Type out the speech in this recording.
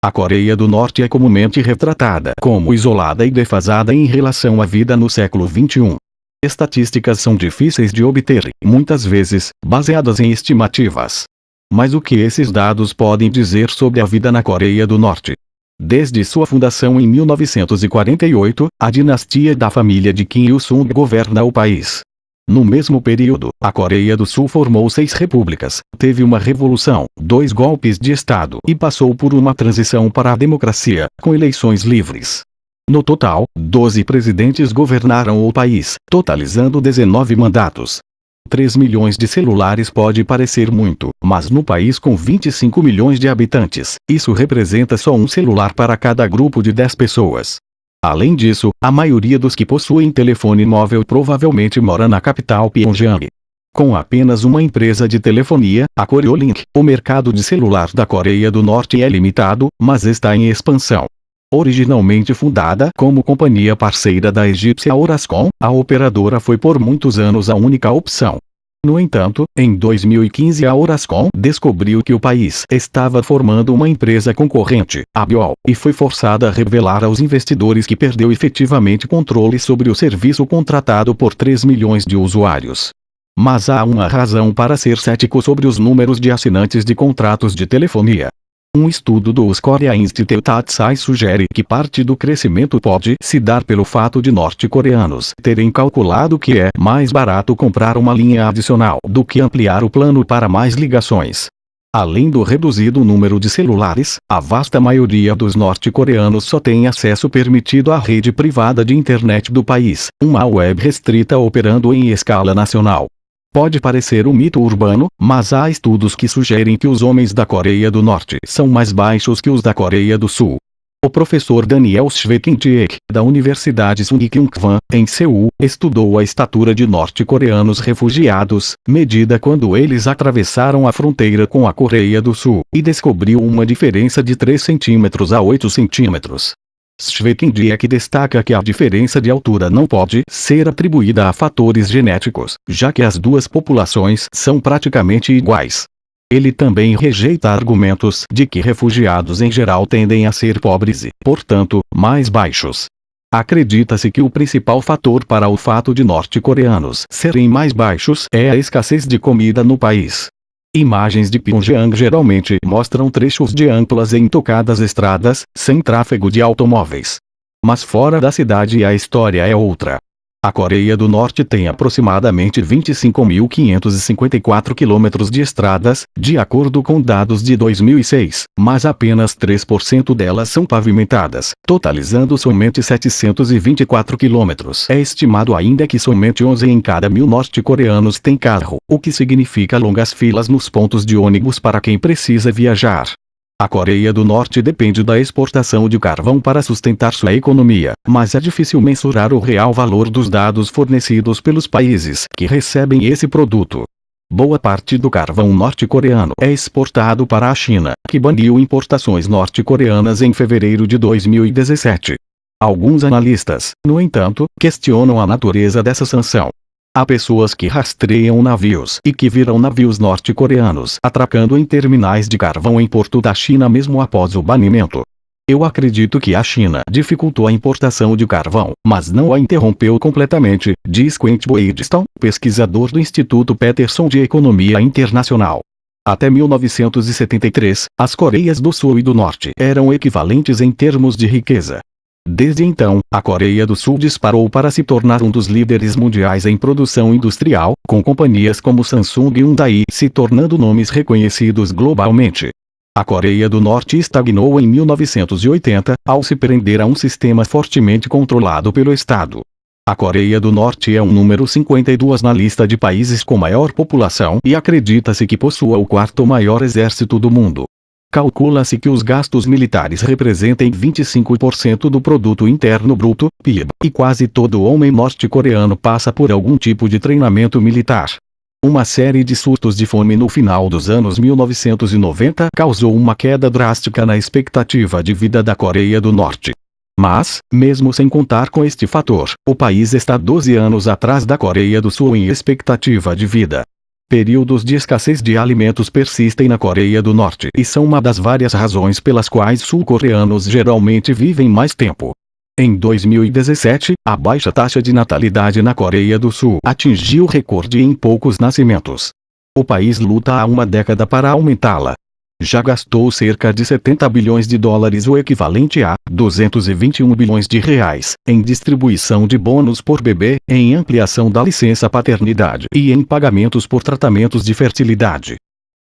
A Coreia do Norte é comumente retratada como isolada e defasada em relação à vida no século XXI. Estatísticas são difíceis de obter, muitas vezes, baseadas em estimativas. Mas o que esses dados podem dizer sobre a vida na Coreia do Norte? Desde sua fundação em 1948, a dinastia da família de Kim Il-sung governa o país. No mesmo período, a Coreia do Sul formou 6 repúblicas, teve uma revolução, 2 golpes de Estado e passou por uma transição para a democracia, com eleições livres. No total, 12 presidentes governaram o país, totalizando 19 mandatos. 3 milhões de celulares pode parecer muito, mas no país com 25 milhões de habitantes, isso representa só um celular para cada grupo de 10 pessoas. Além disso, a maioria dos que possuem telefone móvel provavelmente mora na capital Pyongyang. Com apenas uma empresa de telefonia, a Koreolink, o mercado de celular da Coreia do Norte é limitado, mas está em expansão. Originalmente fundada como companhia parceira da egípcia Orascom, a operadora foi por muitos anos a única opção. No entanto, em 2015 a Orascom descobriu que o país estava formando uma empresa concorrente, a Biol, e foi forçada a revelar aos investidores que perdeu efetivamente controle sobre o serviço contratado por 3 milhões de usuários. Mas há uma razão para ser cético sobre os números de assinantes de contratos de telefonia. Um estudo do Korea Institute Atsai sugere que parte do crescimento pode se dar pelo fato de norte-coreanos terem calculado que é mais barato comprar uma linha adicional do que ampliar o plano para mais ligações. Além do reduzido número de celulares, a vasta maioria dos norte-coreanos só tem acesso permitido à rede privada de internet do país, uma web restrita operando em escala nacional. Pode parecer um mito urbano, mas há estudos que sugerem que os homens da Coreia do Norte são mais baixos que os da Coreia do Sul. O professor Daniel Shvekintiek, da Universidade Sungkyunkwan, em Seul, estudou a estatura de norte-coreanos refugiados, medida quando eles atravessaram a fronteira com a Coreia do Sul, e descobriu uma diferença de 3 centímetros a 8 centímetros. Shvekintiek destaca que a diferença de altura não pode ser atribuída a fatores genéticos, já que as duas populações são praticamente iguais. Ele também rejeita argumentos de que refugiados em geral tendem a ser pobres e, portanto, mais baixos. Acredita-se que o principal fator para o fato de norte-coreanos serem mais baixos é a escassez de comida no país. Imagens de Pyongyang geralmente mostram trechos de amplas e intocadas estradas, sem tráfego de automóveis. Mas fora da cidade a história é outra. A Coreia do Norte tem aproximadamente 25.554 quilômetros de estradas, de acordo com dados de 2006, mas apenas 3% delas são pavimentadas, totalizando somente 724 quilômetros. É estimado ainda que somente 11 em cada 1.000 norte-coreanos têm carro, o que significa longas filas nos pontos de ônibus para quem precisa viajar. A Coreia do Norte depende da exportação de carvão para sustentar sua economia, mas é difícil mensurar o real valor dos dados fornecidos pelos países que recebem esse produto. Boa parte do carvão norte-coreano é exportado para a China, que baniu importações norte-coreanas em fevereiro de 2017. Alguns analistas, no entanto, questionam a natureza dessa sanção. Há pessoas que rastreiam navios e que viram navios norte-coreanos atracando em terminais de carvão em Porto da China mesmo após o banimento. Eu acredito que a China dificultou a importação de carvão, mas não a interrompeu completamente, diz Quent Boydstone, pesquisador do Instituto Peterson de Economia Internacional. Até 1973, as Coreias do Sul e do Norte eram equivalentes em termos de riqueza. Desde então, a Coreia do Sul disparou para se tornar um dos líderes mundiais em produção industrial, com companhias como Samsung e Hyundai se tornando nomes reconhecidos globalmente. A Coreia do Norte estagnou em 1980, ao se prender a um sistema fortemente controlado pelo Estado. A Coreia do Norte é o número 52 na lista de países com maior população e acredita-se que possua o 4º maior exército do mundo. Calcula-se que os gastos militares representem 25% do produto interno bruto, PIB, e quase todo homem norte-coreano passa por algum tipo de treinamento militar. Uma série de surtos de fome no final dos anos 1990 causou uma queda drástica na expectativa de vida da Coreia do Norte. Mas, mesmo sem contar com este fator, o país está 12 anos atrás da Coreia do Sul em expectativa de vida. Períodos de escassez de alimentos persistem na Coreia do Norte e são uma das várias razões pelas quais sul-coreanos geralmente vivem mais tempo. Em 2017, a baixa taxa de natalidade na Coreia do Sul atingiu recorde em poucos nascimentos. O país luta há uma década para aumentá-la. Já gastou cerca de 70 bilhões de dólares, o equivalente a 221 bilhões de reais, em distribuição de bônus por bebê, em ampliação da licença paternidade e em pagamentos por tratamentos de fertilidade.